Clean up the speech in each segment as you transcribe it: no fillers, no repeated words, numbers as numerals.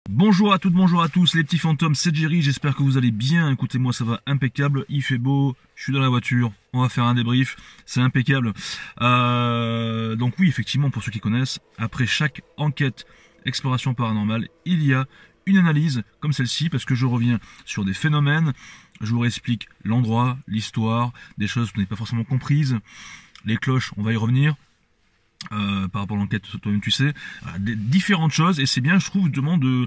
Bonjour à toutes, bonjour à tous, les petits fantômes, c'est Jerry, j'espère que vous allez bien, écoutez moi ça va impeccable, il fait beau, je suis dans la voiture, on va faire un débrief, c'est impeccable. Donc oui, effectivement, pour ceux qui connaissent, après chaque enquête, exploration paranormale, il y a une analyse comme celle-ci, parce que je reviens sur des phénomènes, je vous réexplique l'endroit, l'histoire, des choses que vous n'avez pas forcément comprises, les cloches, on va y revenir. Par rapport à l'enquête, toi-même tu sais, des différentes choses, et c'est bien, je trouve, justement, ben,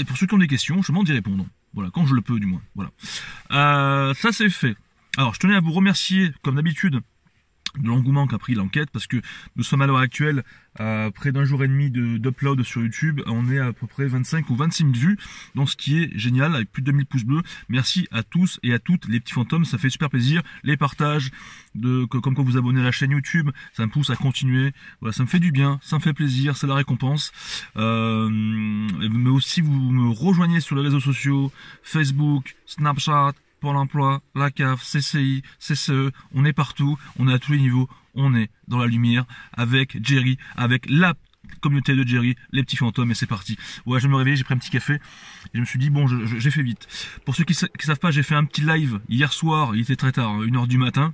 pour ceux qui ont des questions, justement, d'y répondre. Voilà, quand je le peux, du moins. Voilà. Ça, c'est fait. Alors, je tenais à vous remercier, comme d'habitude, de l'engouement qu'a pris l'enquête, parce que nous sommes à l'heure actuelle à près d'un jour et demi d'upload sur YouTube. On est à peu près 25 ou 26 000 vues, donc ce qui est génial, avec plus de 2000 pouces bleus. Merci à tous et à toutes les petits fantômes, ça fait super plaisir. Les partages, comme quand vous abonnez à la chaîne YouTube, ça me pousse à continuer. Voilà, ça me fait du bien, ça me fait plaisir, c'est la récompense. Mais aussi vous me rejoignez sur les réseaux sociaux, Facebook, Snapchat, Pôle emploi, la CAF, CCI, CCE, on est partout, on est à tous les niveaux, on est dans la lumière avec Jerry, avec la communauté de Jerry, les petits fantômes, et c'est parti. Ouais, je me réveille, j'ai pris un petit café, et je me suis dit, bon, j'ai fait vite. Pour ceux qui savent pas, j'ai fait un petit live hier soir, il était très tard, 1h du matin,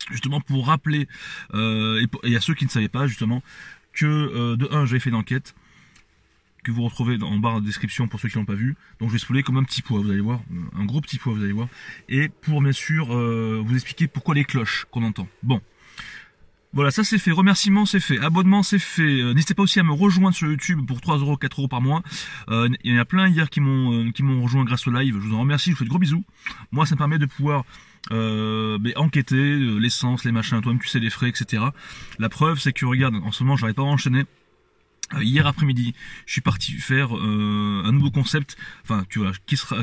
justement pour rappeler, et à ceux qui ne savaient pas, justement, que de un, j'avais fait une enquête, que vous retrouvez en barre de description pour ceux qui l'ont pas vu. Donc je vais spoiler comme un petit poids, vous allez voir, un gros petit poids, vous allez voir. Et pour bien sûr vous expliquer pourquoi les cloches qu'on entend. Bon, voilà, ça c'est fait, remerciements c'est fait, abonnement c'est fait. N'hésitez pas aussi à me rejoindre sur YouTube pour 3 euros, 4 euros par mois. Il y en a plein hier qui m'ont rejoint grâce au live. Je vous en remercie, je vous fais de gros bisous. Moi ça me permet de pouvoir enquêter l'essence, les machins, toi-même tu sais les frais, etc. La preuve c'est que regarde, en ce moment j'arrive pas à enchaîner. Hier après-midi, je suis parti faire un nouveau concept, enfin tu vois,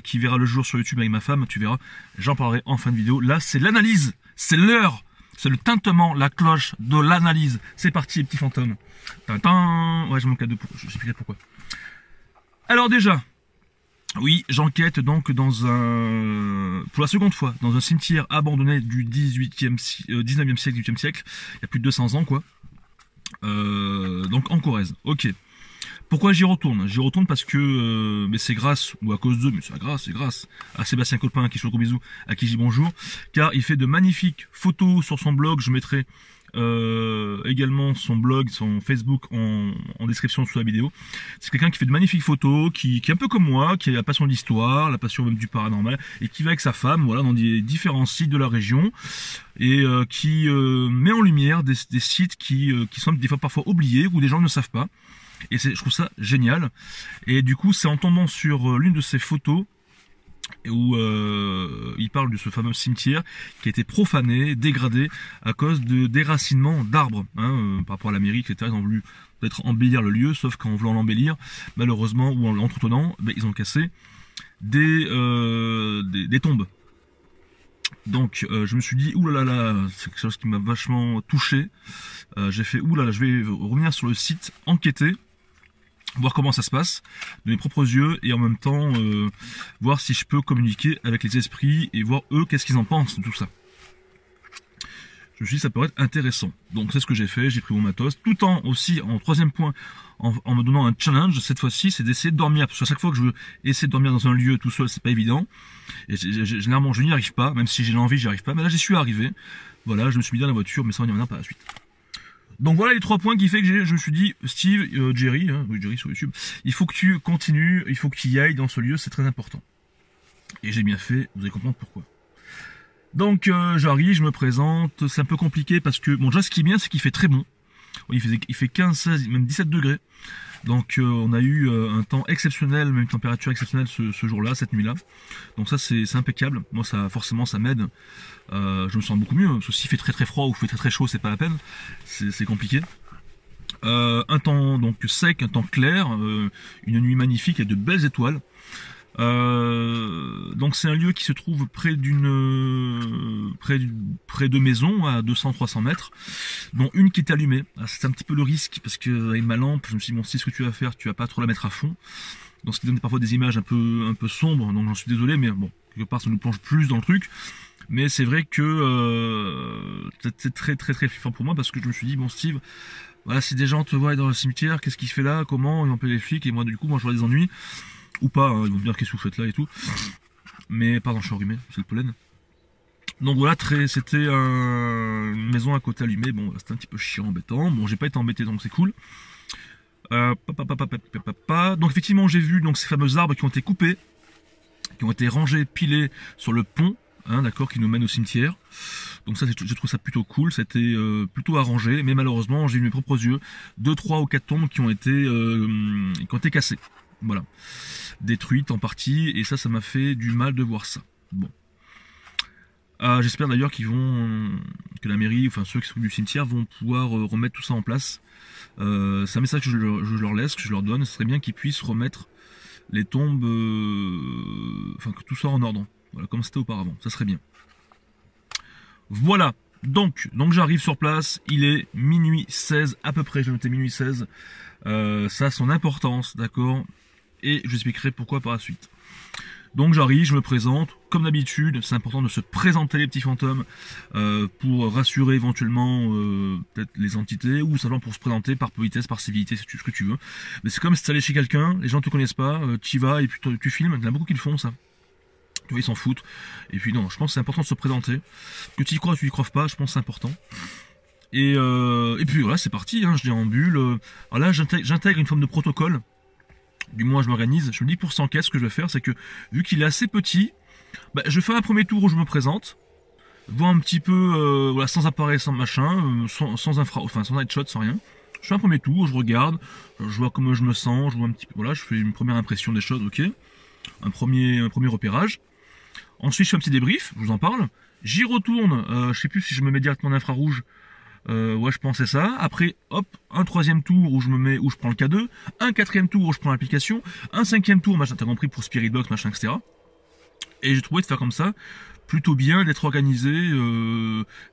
qui verra le jour sur YouTube avec ma femme, tu verras, j'en parlerai en fin de vidéo. Là c'est l'analyse, c'est l'heure, c'est le tintement, la cloche de l'analyse. C'est parti les petits fantômes. Tintin. Ouais, je manque à deux, je sais plus pourquoi. Alors déjà, oui, j'enquête donc pour la seconde fois, dans un cimetière abandonné du 19e siècle, 18e siècle, il y a plus de 200 ans quoi. Donc en Corrèze, ok. Pourquoi j'y retourne? J'y retourne parce que mais c'est grâce, ou à cause d'eux, mais c'est grâce à Sébastien Colpin, à qui je fais un gros bisou, à qui je dis bonjour, car il fait de magnifiques photos sur son blog. Je mettrai également son blog, son Facebook en description sous la vidéo. C'est quelqu'un qui fait de magnifiques photos, qui est un peu comme moi, qui a la passion de l'histoire, la passion même du paranormal, et qui va avec sa femme, voilà, dans des différents sites de la région, et qui met en lumière des sites qui sont des fois parfois oubliés, ou des gens ne savent pas. Et je trouve ça génial. Et du coup, c'est en tombant sur l'une de ces photos où il parle de ce fameux cimetière qui a été profané, dégradé à cause de déracinement d'arbres, hein, par rapport à l'Amérique, etc. Ils ont voulu peut-être embellir le lieu, sauf qu'en voulant l'embellir, malheureusement, ou en l'entretenant, ben, ils ont cassé des tombes. Donc je me suis dit, oulala, c'est quelque chose qui m'a vachement touché. J'ai fait, oulala, je vais revenir sur le site, enquêter, voir comment ça se passe de mes propres yeux, et en même temps voir si je peux communiquer avec les esprits et voir eux qu'est-ce qu'ils en pensent de tout ça. Je me suis dit ça pourrait être intéressant, donc c'est ce que j'ai fait, j'ai pris mon matos, tout en aussi en troisième point en me donnant un challenge cette fois-ci, c'est d'essayer de dormir, parce qu'à chaque fois que je veux essayer de dormir dans un lieu tout seul, c'est pas évident, et généralement je n'y arrive pas, même si j'ai l'envie j'y arrive pas, mais là j'y suis arrivé, voilà, je me suis mis dans la voiture, mais ça on y reviendra par la suite. Donc voilà les 3 points qui fait que je me suis dit, Steve, Jerry, hein, oui, Jerry sur YouTube, il faut que tu continues, il faut que tu y ailles dans ce lieu, c'est très important. Et j'ai bien fait, vous allez comprendre pourquoi. Donc j'arrive, je me présente, c'est un peu compliqué parce que, bon déjà ce qui est bien c'est qu'il fait très bon. Il fait 15, 16, même 17 degrés. Donc on a eu un temps exceptionnel, même une température exceptionnelle ce jour-là, cette nuit-là. Donc ça c'est impeccable. Moi ça forcément ça m'aide. Je me sens beaucoup mieux, parce que s'il fait très très froid ou fait très très chaud, c'est pas la peine. C'est compliqué. Un temps donc sec, un temps clair, une nuit magnifique, il y a de belles étoiles. Donc c'est un lieu qui se trouve près de maisons à 200-300 mètres, dont une qui est allumée. C'est un petit peu le risque parce que avec ma lampe, je me suis dit bon, si ce que tu vas faire, tu vas pas trop la mettre à fond. Donc ce qui donne parfois des images un peu sombres. Donc j'en suis désolé, mais bon, quelque part ça nous plonge plus dans le truc. Mais c'est vrai que c'est très très très flippant pour moi parce que je me suis dit bon Steve, Voilà, si des gens te voient dans le cimetière, qu'est-ce qu'il fait là, comment, ils vont appeler les flics, et moi du coup, moi je vois des ennuis, ou pas, hein, ils vont me dire qu'est-ce que vous faites là et tout. Mais pardon, je suis enrhumé, c'est le pollen. Donc voilà, c'était une maison à côté allumée, bon, c'était un petit peu chiant, embêtant. Bon, j'ai pas été embêté, donc c'est cool. Donc effectivement, j'ai vu donc ces fameux arbres qui ont été coupés, qui ont été rangés, pilés sur le pont, hein, d'accord, qui nous mène au cimetière. Donc ça, je trouve ça plutôt cool, c'était plutôt arrangé, mais malheureusement, j'ai vu mes propres yeux 2, 3 ou 4 tombes qui ont été cassées. Voilà, détruites en partie, et ça m'a fait du mal de voir ça. Bon. J'espère d'ailleurs que la mairie, enfin ceux qui sont du cimetière vont pouvoir remettre tout ça en place. C'est un message que je leur laisse, que je leur donne. Ce serait bien qu'ils puissent remettre les tombes, enfin que tout soit en ordre. Voilà, comme c'était auparavant. Ça serait bien. Voilà. Donc j'arrive sur place. Il est minuit 16 à peu près. Je notais minuit 16. Ça a son importance, d'accord. Et je vous expliquerai pourquoi par la suite. Donc j'arrive, je me présente, comme d'habitude, c'est important de se présenter les petits fantômes pour rassurer éventuellement peut-être les entités, ou simplement pour se présenter par politesse, par civilité, c'est ce que tu veux. Mais c'est comme si tu allais chez quelqu'un, les gens te connaissent pas, tu y vas et puis tu filmes, il y en a beaucoup qui le font ça. Tu vois, ils s'en foutent. Et puis non, je pense que c'est important de se présenter. Que tu y crois ou tu y crois pas, je pense que c'est important. Et puis voilà, c'est parti, hein, je déambule. Alors là, j'intègre une forme de protocole. Du moins je m'organise, je me dis pour 100 caisses, ce que je vais faire, c'est que vu qu'il est assez petit, bah, je fais un premier tour où je me présente, voir un petit peu, voilà, sans appareil, sans machin, sans headshot, sans rien. Je fais un premier tour, je regarde, je vois comment je me sens, je vois un petit peu, voilà, je fais une première impression des choses, ok, un premier repérage. Ensuite je fais un petit débrief, je vous en parle. J'y retourne, je sais plus si je me mets directement en infrarouge. Ouais, je pensais ça. Après, hop, un troisième tour où je prends le K2, un quatrième tour où je prends l'application, un cinquième tour, machin, t'as compris, pour Spirit Box, machin, etc. Et j'ai trouvé de faire comme ça plutôt bien, d'être organisé.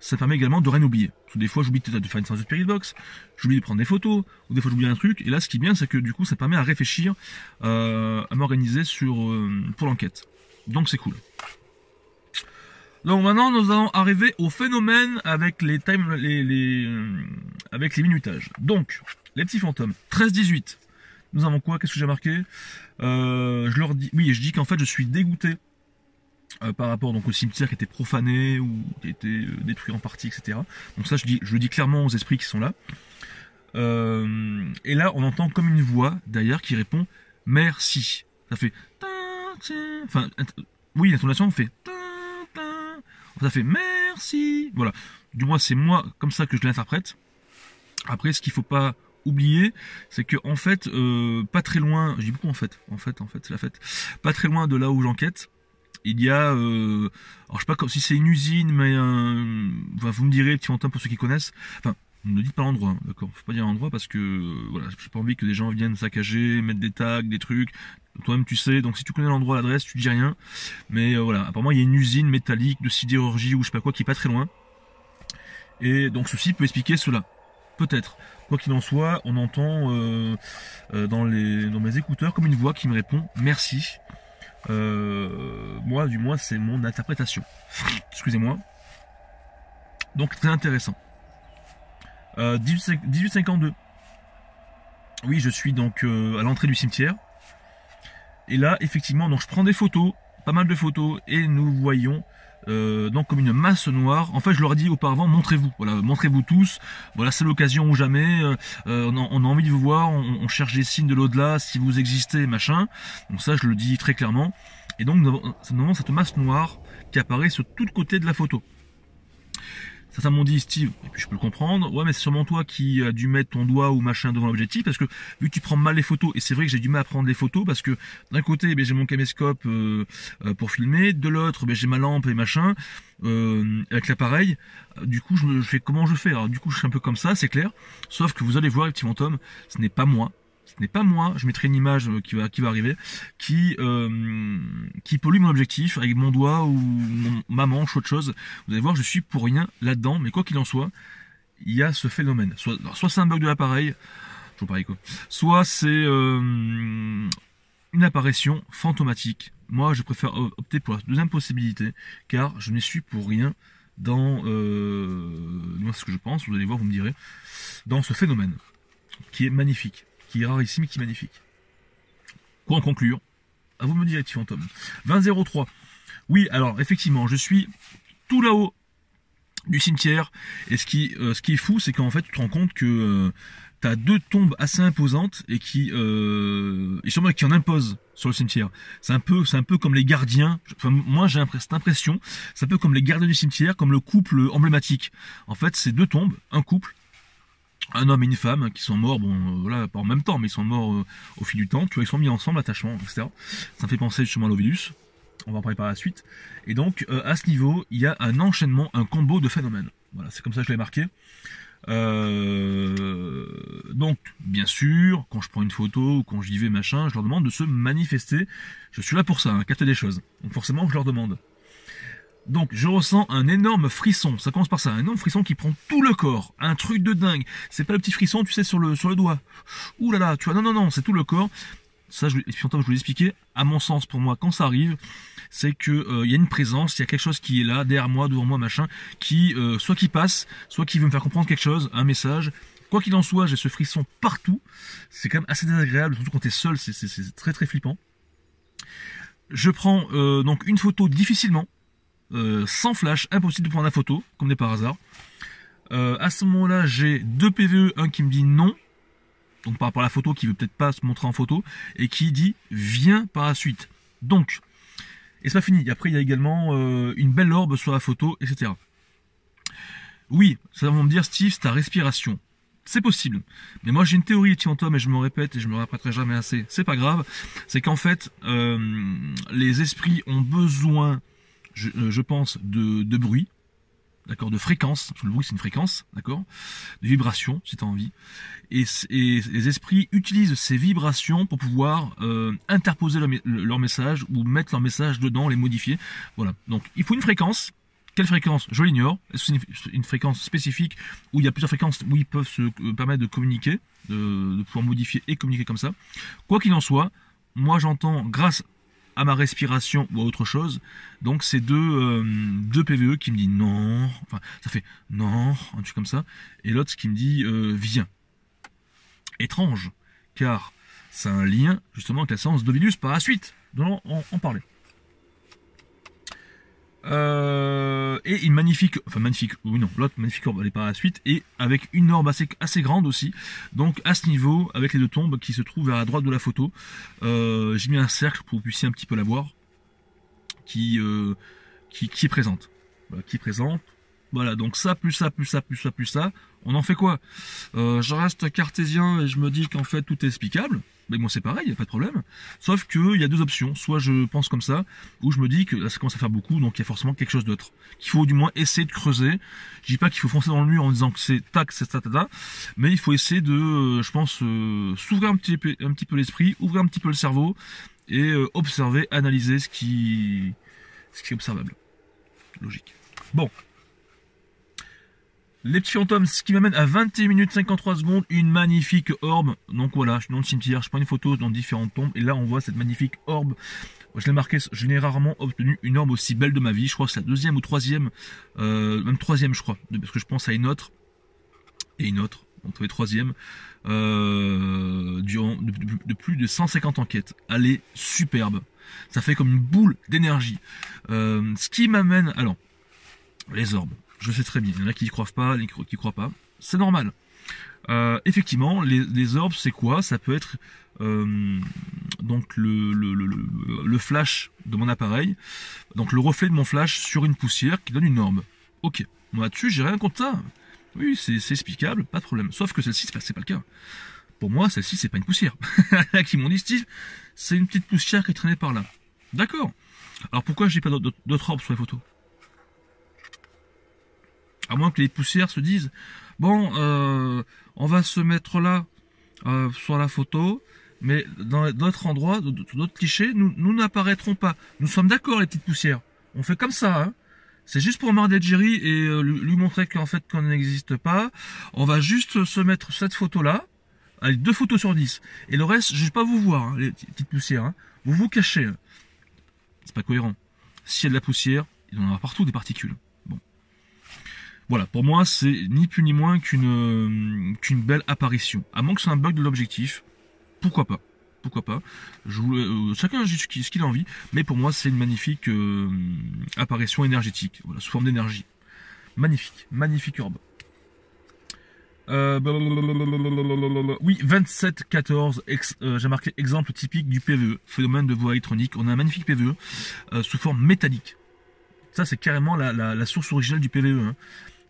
Ça permet également de rien oublier. Parce que des fois, j'oublie de faire une séance de Spirit Box, j'oublie de prendre des photos, ou des fois j'oublie un truc. Et là, ce qui est bien, c'est que du coup, ça permet à réfléchir, à m'organiser pour l'enquête. Donc c'est cool. Donc maintenant nous allons arriver au phénomène avec avec les minutages. Donc les petits fantômes 13-18. Nous avons quoi? Qu'est-ce que j'ai marqué? Je leur dis, oui, je dis qu'en fait je suis dégoûté par rapport donc au cimetière qui était profané ou qui a été détruit en partie, etc. Donc ça je le dis clairement aux esprits qui sont là. Et là on entend comme une voix derrière qui répond merci. Ça fait enfin oui, l'intonation fait ça fait merci. Voilà. Du moins, c'est moi comme ça que je l'interprète. Après, ce qu'il faut pas oublier, c'est que en fait, pas très loin, je dis beaucoup en fait, c'est la fête. Pas très loin de là où j'enquête, il y a, alors je sais pas si c'est une usine, mais enfin, vous me direz, petit fantôme pour ceux qui connaissent. Enfin, ne dites pas l'endroit, hein, d'accord. Faut pas dire l'endroit parce que voilà, j'ai pas envie que des gens viennent saccager, mettre des tags, des trucs. Toi-même tu sais, donc si tu connais l'endroit, l'adresse, tu dis rien. Mais voilà, apparemment il y a une usine métallique de sidérurgie ou je sais pas quoi qui est pas très loin. Et donc ceci peut expliquer cela. Peut-être. Quoi qu'il en soit, on entend dans mes écouteurs comme une voix qui me répond merci. Moi, du moins, c'est mon interprétation. Excusez-moi. Donc très intéressant. 1852. Oui, je suis donc à l'entrée du cimetière. Et là, effectivement, donc je prends des photos, pas mal de photos, et nous voyons donc comme une masse noire. En fait, je leur ai dit auparavant, montrez-vous, voilà, montrez-vous tous. Voilà, c'est l'occasion ou jamais. On a envie de vous voir. On cherche des signes de l'au-delà, si vous existez, machin. Donc ça, je le dis très clairement. Et donc, nous avons cette masse noire qui apparaît sur tout le côté de la photo. Certains m'ont dit, Steve, et puis je peux le comprendre, ouais mais c'est sûrement toi qui as dû mettre ton doigt ou machin devant l'objectif, parce que vu que tu prends mal les photos, et c'est vrai que j'ai du mal à prendre les photos, parce que d'un côté j'ai mon caméscope pour filmer, de l'autre j'ai ma lampe et machin, avec l'appareil, du coup je fais comment je fais, alors du coup je suis un peu comme ça, c'est clair, sauf que vous allez voir les petits fantômes, ce n'est pas moi. Ce n'est pas moi, je mettrai une image qui va arriver, qui pollue mon objectif avec mon doigt ou ma manche ou autre chose. Vous allez voir, je suis pour rien là-dedans, mais quoi qu'il en soit, il y a ce phénomène. Soit c'est un bug de l'appareil, toujours pareil quoi. Soit c'est une apparition fantomatique. Moi, je préfère opter pour la deuxième possibilité, car je n'y suis pour rien. dans, moi c'est ce que je pense, vous allez voir, vous me direz, dans ce phénomène, qui est magnifique, qui est rarissime, qui est magnifique. Quoi en conclure? À vous de me dire, les petits fantômes. 2003. Oui, alors, effectivement, je suis tout là-haut du cimetière, et ce qui est fou, c'est qu'en fait, tu te rends compte que tu as deux tombes assez imposantes, et et sûrement qui en imposent sur le cimetière. C'est un peu comme les gardiens, enfin, moi j'ai cette impression, c'est un peu comme les gardiens du cimetière, comme le couple emblématique. En fait, c'est deux tombes, un couple, un homme et une femme qui sont morts, bon, voilà, pas en même temps, mais ils sont morts au fil du temps, tu vois, ils sont mis ensemble, attachement, etc. Ça me fait penser justement à l'Ovilus, on va en parler par la suite. Et donc, à ce niveau, il y a un enchaînement, un combo de phénomènes. Voilà, c'est comme ça que je l'ai marqué. Donc, bien sûr, quand je prends une photo ou quand j'y vais, machin, je leur demande de se manifester. Je suis là pour ça, hein, capter des choses. Donc forcément, je leur demande. Donc, je ressens un énorme frisson. Ça commence par ça, un énorme frisson qui prend tout le corps. Un truc de dingue. C'est pas le petit frisson, tu sais, sur le doigt. Ouh là là, tu vois, non, c'est tout le corps. Ça, je vous l'expliquer. À mon sens, pour moi, quand ça arrive, c'est que y a une présence, il y a quelque chose qui est là, derrière moi, devant moi, machin, qui soit qui passe, soit qui veut me faire comprendre quelque chose, un message. Quoi qu'il en soit, j'ai ce frisson partout. C'est quand même assez désagréable, surtout quand t'es seul, c'est très très flippant. Je prends donc une photo difficilement, sans flash, impossible de prendre la photo, comme par hasard. À ce moment-là, j'ai deux PVE, un qui me dit non, donc par rapport à la photo, qui veut peut-être pas se montrer en photo, et qui dit viens par la suite. Donc, et c'est pas fini. Après, il y a également une belle orbe sur la photo, etc. Oui, ça va me dire, Steve, c'est ta respiration. C'est possible. Mais moi, j'ai une théorie, Fantôme, et je me répète, et je me répéterai jamais assez. C'est pas grave. C'est qu'en fait, les esprits ont besoin, je pense, de bruit. D'accord, de fréquence, parce que le bruit c'est une fréquence, d'accord, de vibration si tu as envie, et les esprits utilisent ces vibrations pour pouvoir interposer leur message ou mettre leur message dedans, les modifier, voilà. Donc il faut une fréquence. Quelle fréquence? Je l'ignore. Est-ce que c'est une fréquence spécifique où il y a plusieurs fréquences où ils peuvent se permettre de communiquer, de pouvoir modifier et communiquer comme ça. Quoi qu'il en soit, moi j'entends grâce à ma respiration ou à autre chose. Donc c'est deux PVE qui me dit non, enfin ça fait non, un truc comme ça, et l'autre qui me dit viens. Étrange, car c'est un lien justement avec la séance d'Ovilus par la suite. Donc on parlait. Et une magnifique, enfin magnifique, oui non, l'autre magnifique orbe elle est par la suite, et avec une orbe assez grande aussi, donc à ce niveau, avec les deux tombes qui se trouvent vers la droite de la photo, j'ai mis un cercle pour que vous puissiez un petit peu la voir, qui est présente, voilà, qui est présente, voilà, donc ça, plus ça, plus ça, plus ça, plus ça, on en fait quoi? Je reste cartésien et je me dis qu'en fait tout est explicable. Mais moi c'est pareil, il n'y a pas de problème. Sauf qu'il y a deux options. Soit je pense comme ça, ou je me dis que là ça commence à faire beaucoup, donc il y a forcément quelque chose d'autre. Qu'il faut du moins essayer de creuser. Je dis pas qu'il faut foncer dans le mur en disant que c'est tac, c'est ça, mais il faut essayer de, je pense, s'ouvrir un petit peu l'esprit, ouvrir un petit peu le cerveau, et observer, analyser ce qui est observable. Logique. Bon. Les petits fantômes, ce qui m'amène à 21 minutes 53 secondes, une magnifique orbe. Donc voilà, je suis dans le cimetière, je prends une photo dans différentes tombes, et là on voit cette magnifique orbe. Je l'ai marqué, je n'ai rarement obtenu une orbe aussi belle de ma vie. Je crois que c'est la deuxième ou troisième, même troisième je crois, parce que je pense à une autre, et une autre, donc les troisième, durant de plus de 150 enquêtes. Elle est superbe, ça fait comme une boule d'énergie. Ce qui m'amène, alors, les orbes. Je sais très bien, il y en a qui y croient pas, il y en a qui y croient pas. C'est normal. Effectivement, les orbes, c'est quoi? Ça peut être donc le flash de mon appareil, donc le reflet de mon flash sur une poussière qui donne une orbe. Ok, moi là-dessus, j'ai rien contre ça. Oui, c'est explicable, pas de problème. Sauf que celle-ci, c'est pas le cas. Pour moi, celle-ci, c'est pas une poussière. Là, qui m'ont dit, Steve, c'est une petite poussière qui est traînée par là. D'accord. Alors pourquoi j'ai pas d'autres orbes sur les photos? À moins que les poussières se disent, bon, on va se mettre là, sur la photo, mais dans d'autres endroits, d'autres clichés, nous n'apparaîtrons pas. Nous sommes d'accord, les petites poussières. On fait comme ça, hein. C'est juste pour emmerder Jerry et lui montrer qu'en fait, qu'on n'existe pas. On va juste se mettre cette photo-là, avec 2 photos sur 10. Et le reste, je vais pas vous voir, hein, les petites poussières. Hein. Vous vous cachez. C'est pas cohérent. S'il y a de la poussière, il y en aura partout des particules. Bon. Voilà, pour moi, c'est ni plus ni moins qu'une belle apparition. À moins que c'est un bug de l'objectif, pourquoi pas. Pourquoi pas. Chacun agit ce qu'il a envie, mais pour moi, c'est une magnifique apparition énergétique, voilà, sous forme d'énergie. Magnifique, magnifique orbe. Oui, 27-14, j'ai marqué exemple typique du PVE, phénomène de voie électronique. On a un magnifique PVE sous forme métallique. Ça, c'est carrément la source originale du PVE.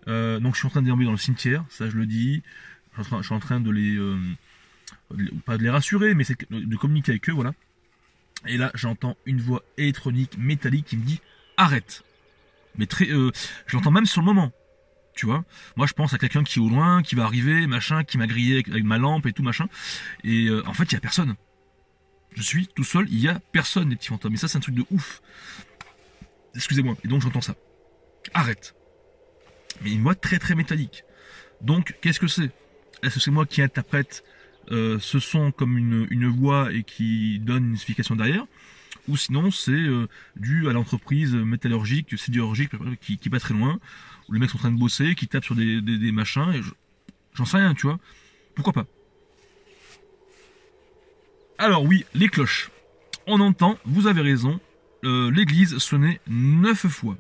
Hein. Donc, je suis en train de déambuler dans le cimetière, ça je le dis. Je suis en train de pas de les rassurer, mais c'est de communiquer avec eux, voilà. Et là, j'entends une voix électronique, métallique, qui me dit arrête. Mais je l'entends même sur le moment. Tu vois, moi je pense à quelqu'un qui est au loin, qui va arriver, machin, qui m'a grillé avec ma lampe et tout, machin. Et en fait, il y a personne. Je suis tout seul, il y a personne, les petits fantômes. Et ça, c'est un truc de ouf. Excusez-moi. Et donc, j'entends ça. Arrête. Mais une voix très très métallique. Donc, qu'est-ce que c'est? Est-ce que c'est moi qui interprète ce son comme une voix et qui donne une explication derrière? Ou sinon, c'est dû à l'entreprise métallurgique, sidérurgique, qui est pas très loin, où les mecs sont en train de bosser, qui tapent sur des machins, et j'en sais rien, tu vois. Pourquoi pas? Alors oui, les cloches. On entend, vous avez raison, l'église sonnait 9 fois.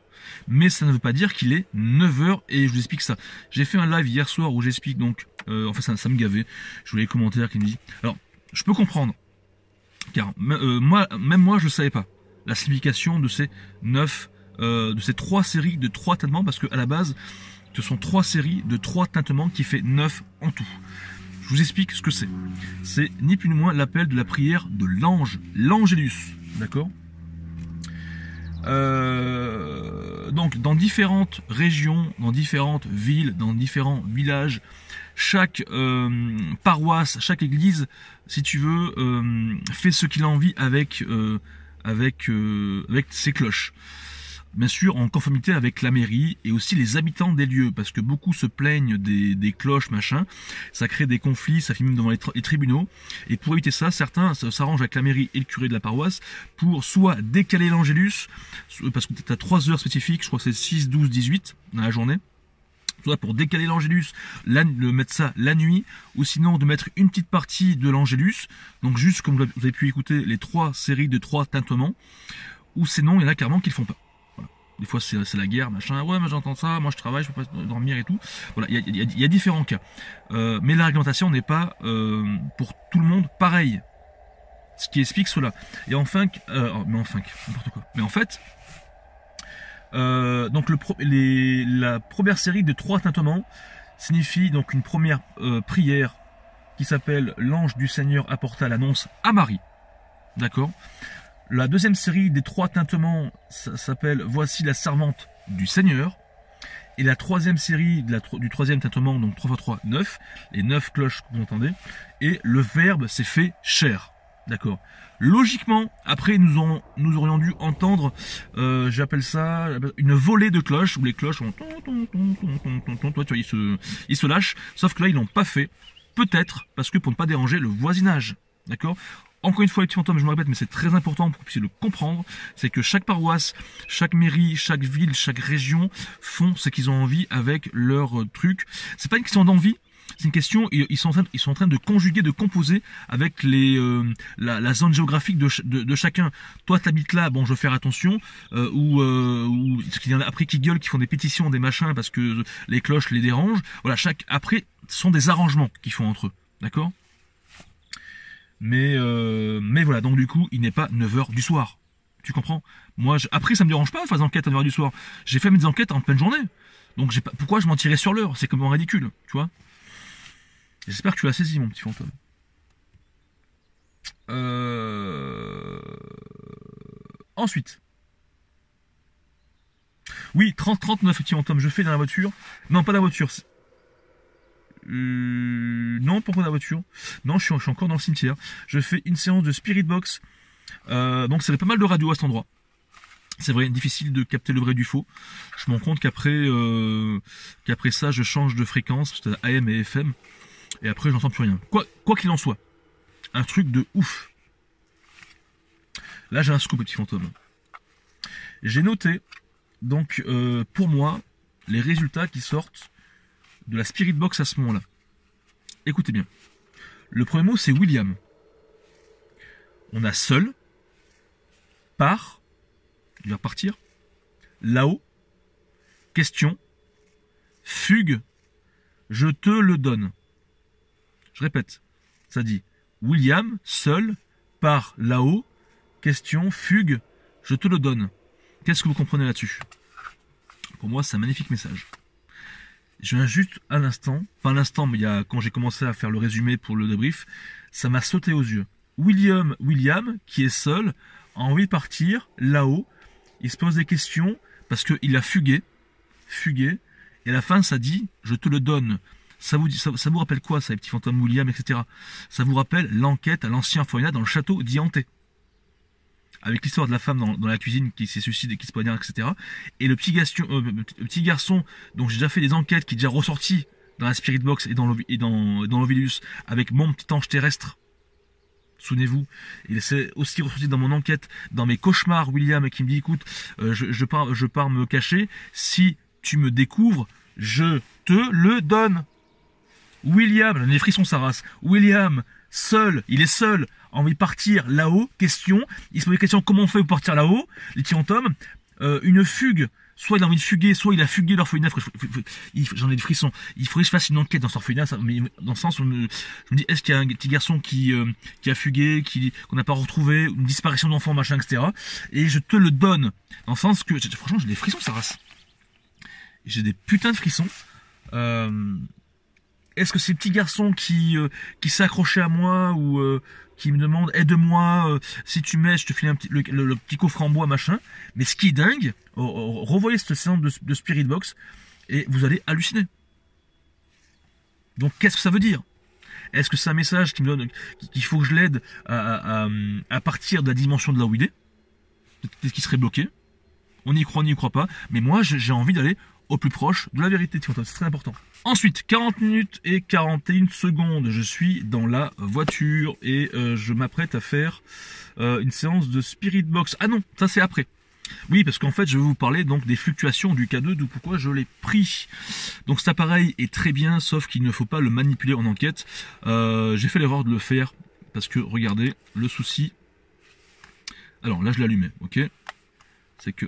Mais ça ne veut pas dire qu'il est 9h, et je vous explique ça. J'ai fait un live hier soir où j'explique donc, en fait ça me gavait, je voulais les commentaires qui me disent, alors, je peux comprendre, car même moi je ne savais pas la signification de ces 3 séries de 3 tintements, parce qu'à la base, ce sont 3 séries de 3 tintements qui fait 9 en tout. Je vous explique ce que c'est. C'est ni plus ni moins l'appel de la prière de l'ange, l'Angélus, d'accord? Donc dans différentes régions, dans différentes villes, dans différents villages, chaque paroisse, chaque église, si tu veux, fait ce qu'il a envie avec ses cloches. Bien sûr, en conformité avec la mairie et aussi les habitants des lieux, parce que beaucoup se plaignent des cloches, machin. Ça crée des conflits, ça finit même devant les tribunaux. Et pour éviter ça, certains s'arrangent avec la mairie et le curé de la paroisse pour soit décaler l'Angélus, parce que tu as 3 heures spécifiques, je crois que c'est 6, 12, 18 dans la journée. Soit pour décaler l'Angélus, mettre ça la nuit, ou sinon de mettre une petite partie de l'Angélus, donc juste comme vous avez pu écouter les 3 séries de 3 tintements, ou sinon il y en a carrément qui le font pas. Des fois c'est la guerre, machin, ouais mais j'entends ça, moi je travaille, je peux pas dormir et tout. Voilà, il y a différents cas. Mais la réglementation n'est pas pour tout le monde pareil. Ce qui explique cela. Et enfin, n'importe quoi. Mais en fait, donc la première série de 3 tintements signifie donc une première prière qui s'appelle l'ange du Seigneur apporta l'annonce à Marie. D'accord? La deuxième série des 3 tintements s'appelle voici la servante du Seigneur. Et la troisième série du troisième tintement, donc 3 x 3, 9, les 9 cloches que vous entendez, et le verbe s'est fait chair. D'accord. Logiquement, après nous aurions dû entendre, j'appelle ça une volée de cloches, où les cloches ont tu vois, ils se lâchent, sauf que là ils l'ont pas fait, peut-être parce que pour ne pas déranger le voisinage. D'accord. Encore une fois, les petits fantômes, je me répète, mais c'est très important pour que vous puissiez le comprendre, c'est que chaque paroisse, chaque mairie, chaque ville, chaque région font ce qu'ils ont envie avec leur truc. C'est pas une question d'envie, c'est une question, ils sont en train de conjuguer, de composer avec la zone géographique de chacun. Toi, t'habites là, bon, je vais faire attention, ou il y en a après qui gueulent, qui font des pétitions, des machins, parce que les cloches les dérangent. Voilà, après, ce sont des arrangements qu'ils font entre eux, d'accord ? Mais voilà, donc du coup, il n'est pas 9h du soir. Tu comprends? Moi, après, ça me dérange pas de faire des enquêtes à 9h du soir. J'ai fait mes enquêtes en pleine journée. Donc, pourquoi je mentirais sur l'heure? C'est comme ridicule, tu vois? J'espère que tu l'as saisi, mon petit fantôme. Ensuite. Oui, 39, petit fantôme. Je fais dans la voiture. Non, pas dans la voiture. Non, pourquoi dans la voiture? Non, je suis encore dans le cimetière. Je fais une séance de Spirit Box. Donc ça fait pas mal de radio à cet endroit. C'est vrai, difficile de capter le vrai du faux. Je me rends compte qu'après ça, je change de fréquence, c'est AM et FM, et après j'entends plus rien. Quoi qu'il en soit, un truc de ouf. Là j'ai un scoop, petit fantôme. J'ai noté, donc pour moi, les résultats qui sortent de la Spirit Box à ce moment-là. Écoutez bien. Le premier mot, c'est William. On a seul, part, il va partir, là-haut, question, fugue, je te le donne. Je répète, ça dit William, seul, part, là-haut, question, fugue, je te le donne. Qu'est-ce que vous comprenez là-dessus? Pour moi, c'est un magnifique message. Je viens juste à l'instant, pas à l'instant, mais quand j'ai commencé à faire le résumé pour le débrief, ça m'a sauté aux yeux. William, qui est seul, a envie de partir, là-haut, il se pose des questions, parce qu'il a fugué, et à la fin, ça dit, je te le donne. Ça vous rappelle quoi, ça, les petits fantômes William, etc. Ça vous rappelle l'enquête à l'ancien Foyna dans le château d'Ianté. Avec l'histoire de la femme dans la cuisine qui s'est suicidée et qui se poignarde, etc. Et le petit garçon dont j'ai déjà fait des enquêtes, qui est déjà ressorti dans la Spirit Box et dans l'Ovilus, avec mon petit ange terrestre. Souvenez-vous, il s'est aussi ressorti dans mon enquête, dans mes cauchemars, William, qui me dit, écoute, je pars me cacher, si tu me découvres, je te le donne. William, les frissons sa race. William, seul, il est seul, envie de partir là-haut, question, il se pose des questions, comment on fait pour partir là-haut, les petits fantômes, une fugue, soit il a envie de fuguer, soit il a fugué l'orphelinat, j'en ai des frissons, il faudrait que je fasse une enquête dans cet orphelinat, mais dans le sens où je me dis, est-ce qu'il y a un petit garçon qui a fugué, qu'on n'a pas retrouvé, une disparition d'enfant, machin, etc. Et je te le donne, dans le sens que, franchement, j'ai des frissons, ça race. J'ai des putains de frissons. Est-ce que ces petits garçons qui s'accrochaient à moi ou qui me demandent aide-moi, si tu m'aides, je te file le petit coffre en bois, machin. Mais ce qui est dingue, revoyez cette séance de Spirit Box et vous allez halluciner. Donc qu'est-ce que ça veut dire? Est-ce que c'est un message qui me donne qu'il faut que je l'aide à partir de la dimension de là où il est? Peut-être qu'il serait bloqué. On y croit, on n'y croit pas. Mais moi, j'ai envie d'aller au plus proche de la vérité, c'est très important. Ensuite, 40 minutes et 41 secondes, je suis dans la voiture et je m'apprête à faire une séance de Spirit Box. Ah non, ça c'est après. Oui, parce qu'en fait, je vais vous parler donc des fluctuations du K2, de pourquoi je l'ai pris. Donc cet appareil est très bien, sauf qu'il ne faut pas le manipuler en enquête. J'ai fait l'erreur de le faire, parce que, regardez, le souci... Alors là, je l'ai allumé, ok? C'est que...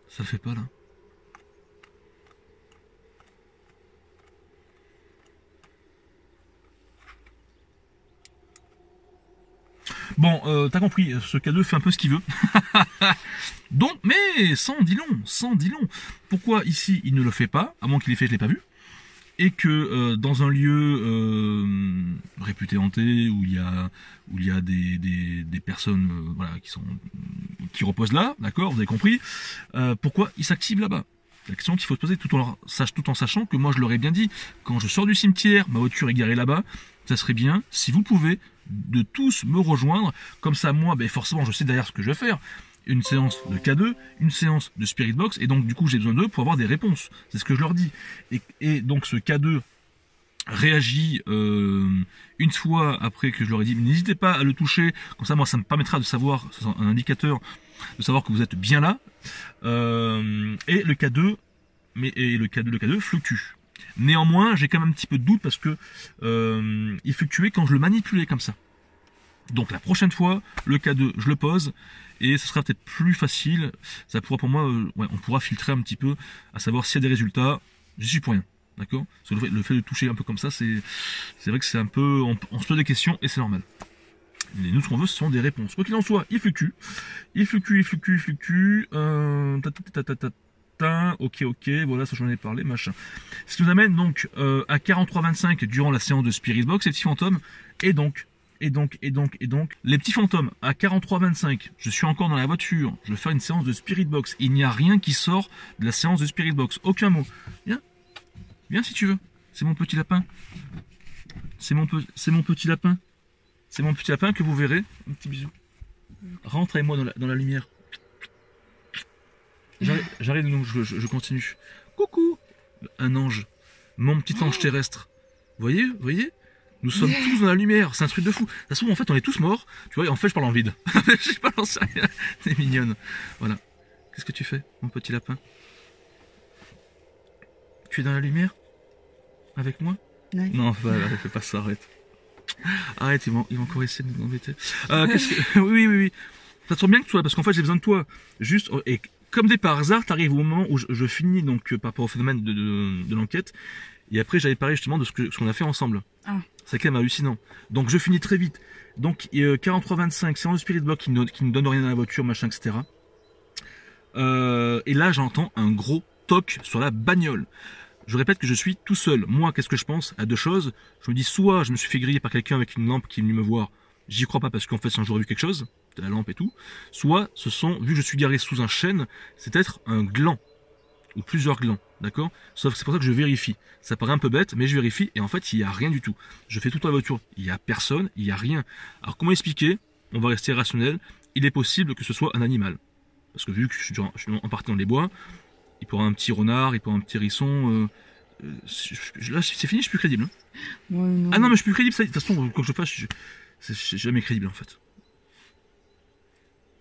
Ça le fait pas là. Bon, t'as compris, ce K2 fait un peu ce qu'il veut. Donc, mais sans dit long. Pourquoi ici il ne le fait pas, à moins qu'il l'ait fait, je l'ai pas vu. Et que dans un lieu réputé hanté où il y a des personnes voilà qui reposent là, d'accord, vous avez compris, pourquoi il s'active là-bas? La question qu'il faut se poser tout en sachant que moi je l'aurais bien dit, quand je sors du cimetière, ma voiture est garée là-bas, ça serait bien si vous pouvez de tous me rejoindre, comme ça moi forcément je sais derrière ce que je vais faire. Une séance de K2, une séance de Spirit Box, et donc du coup j'ai besoin d'eux pour avoir des réponses. C'est ce que je leur dis. Et donc ce K2 réagit une fois après que je leur ai dit, n'hésitez pas à le toucher, comme ça moi ça me permettra de savoir, c'est un indicateur, de savoir que vous êtes bien là. Et le K2, le K2 fluctue. Néanmoins, j'ai quand même un petit peu de doute parce que il fluctuait quand je le manipulais comme ça. Donc la prochaine fois, le K2, je le pose et ce sera peut-être plus facile. Ça pourra pour moi, on pourra filtrer un petit peu, à savoir s'il y a des résultats. J'y suis pour rien, d'accord? Le fait de toucher un peu comme ça, c'est vrai que c'est un peu, on se pose des questions et c'est normal. Et nous, ce qu'on veut, ce sont des réponses. Quoi qu'il en soit, il fluctue. Ok, voilà, ça j'en ai parlé, machin. Ce qui nous amène donc à 43,25 durant la séance de Spirit Box, les petits fantômes, et donc, les petits fantômes, à 43,25, je suis encore dans la voiture, je vais faire une séance de Spirit Box, il n'y a rien qui sort de la séance de Spirit Box, aucun mot. Viens si tu veux, c'est mon petit lapin. C'est mon petit lapin. C'est mon petit lapin que vous verrez. Un petit bisou. Rentre avec moi dans la lumière. J'arrive, donc je continue. Coucou, un ange. Mon petit ange terrestre. Vous voyez Nous sommes tous dans la lumière, c'est un truc de fou. De toute façon, en fait, on est tous morts. Tu vois, et en fait, je parle en vide. Je balance rien. C'est mignonne. Voilà. Qu'est-ce que tu fais, mon petit lapin? Tu es dans la lumière? Avec moi? Ouais. Non, fais pas ça, arrête. Arrête, ils vont encore essayer de nous embêter. Oui. Ça tombe bien que toi, parce qu'en fait, j'ai besoin de toi. Juste, et comme des par hasard, t'arrives au moment où je finis, donc, par rapport au phénomène de l'enquête. Et après, j'avais parlé justement de ce qu'on a fait ensemble. Ah. C'est quand même hallucinant. Donc, je finis très vite. Donc, 43-25, c'est en spirit block qui ne donne rien à la voiture, machin, etc. Et là, j'entends un gros toc sur la bagnole. Je répète que je suis tout seul. Moi, qu'est-ce que je pense à deux choses? Je me dis, soit je me suis fait griller par quelqu'un avec une lampe qui est venu me voir. J'y crois pas parce qu'en fait, c'est un jour vu quelque chose, de la lampe et tout. Soit, vu que je suis garé sous un chêne, c'est peut-être un gland. Ou plusieurs glands, d'accord? Sauf que c'est pour ça que je vérifie. Ça paraît un peu bête, mais je vérifie et en fait, il n'y a rien du tout. Je fais toute la voiture, il n'y a personne, il n'y a rien. Alors comment expliquer? On va rester rationnel. Il est possible que ce soit un animal. Parce que vu que je suis en partie dans les bois, il pourra un petit renard, il pourra un petit hérisson. Là, c'est fini, je suis plus crédible. Hein. Ouais, non. Ah non, mais je suis plus crédible. Ça, de toute façon, quand je fasse, c'est jamais crédible en fait.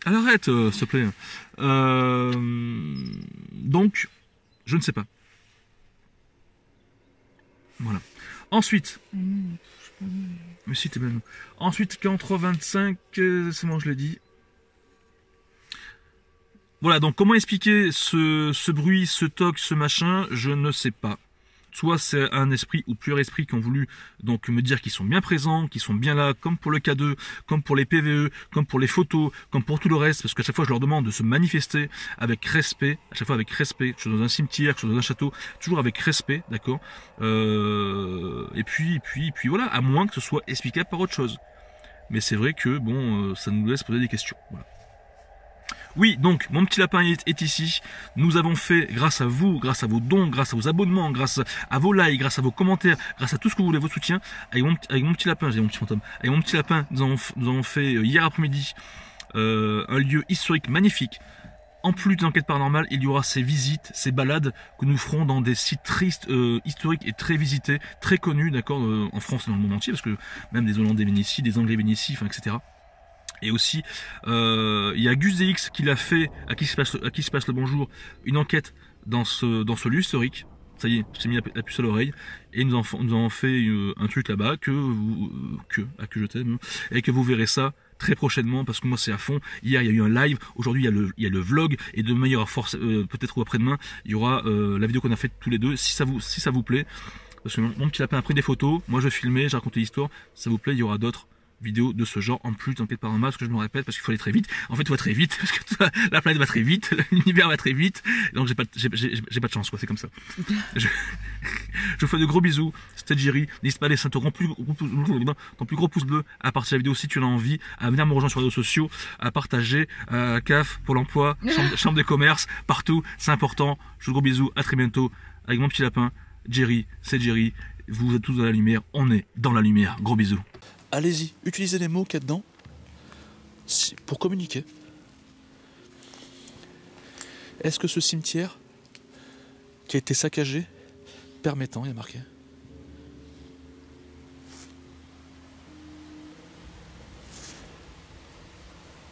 Alors arrête, s'il te plaît. Donc, je ne sais pas. Voilà. Ensuite. Mais si, t'es bien. Ensuite, 43-25, c'est bon, je l'ai dit. Voilà, donc comment expliquer ce bruit, ce toc, ce machin, je ne sais pas. Soit c'est un esprit ou plusieurs esprits qui ont voulu donc me dire qu'ils sont bien présents, qu'ils sont bien là, comme pour le K2, comme pour les PVE, comme pour les photos, comme pour tout le reste, parce qu'à chaque fois je leur demande de se manifester avec respect, à chaque fois avec respect, que je sois dans un cimetière, que je sois dans un château, toujours avec respect, d'accord. Et puis voilà, à moins que ce soit explicable par autre chose. Mais c'est vrai que bon, ça nous laisse poser des questions. Voilà. Oui, donc, mon petit lapin est ici. Nous avons fait, grâce à vous, grâce à vos dons, grâce à vos abonnements, grâce à vos likes, grâce à vos commentaires, grâce à tout ce que vous voulez, votre soutien, avec mon petit lapin, j'ai mon petit fantôme, avec mon petit lapin, nous avons fait hier après-midi un lieu historique magnifique. En plus des enquêtes paranormales, il y aura ces visites, ces balades que nous ferons dans des sites tristes, historiques et très visités, très connus, d'accord, en France et dans le monde entier, parce que même des Hollandais viennent ici, des Anglais viennent ici, enfin, etc. Et aussi, il y a Gus DX qui l'a fait, à qui se passe le bonjour, une enquête dans ce lieu historique. Ça y est, je t'ai mis la puce à l'oreille. Et nous avons fait un truc là-bas que je t'aime. Et que vous verrez ça très prochainement, parce que moi c'est à fond. Hier il y a eu un live, aujourd'hui il y a le vlog, et de meilleure force, peut-être après-demain, il y aura la vidéo qu'on a faite tous les deux, si ça vous plaît. Parce que mon petit lapin a pris des photos, moi je filmais, j'ai raconté l'histoire, si ça vous plaît, il y aura d'autres vidéos de ce genre en plus d'enquête paranormale, parce que je me répète, parce qu'il faut aller très vite. En fait, il faut aller très vite, parce que la planète va très vite, l'univers va très vite, donc j'ai pas de chance, quoi, c'est comme ça. Je vous fais de gros bisous, c'était Jerry, n'hésite pas à laisser ton plus gros pouce bleu à partager la vidéo si tu en as envie, à venir me rejoindre sur les réseaux sociaux, à partager, CAF, Pôle emploi, chambre de commerce, partout, c'est important. Je vous fais de gros bisous, à très bientôt, avec mon petit lapin, Jerry, c'est Jerry, vous êtes tous dans la lumière, on est dans la lumière, gros bisous. Allez-y, utilisez les mots qu'il y a dedans pour communiquer. Est-ce que ce cimetière qui a été saccagé, permettant, il y a marqué.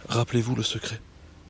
Rappelez-vous le secret.